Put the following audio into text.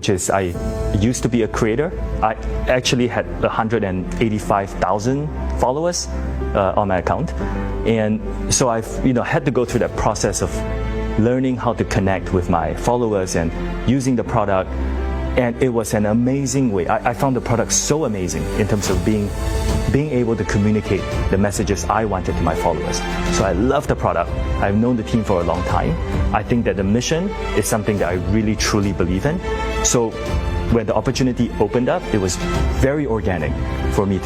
which is I used to be a creator. I actually had 185,000 followers on my account, and so I've had to go through that process of learning how to connect with my followers and using the product. And it was an amazing way. I found the product so amazing in terms of being able to communicate the messages I wanted to my followers. So I love the product. I've known the team for a long time. I think that the mission is something that I really truly believe in. So when the opportunity opened up, it was very organic for me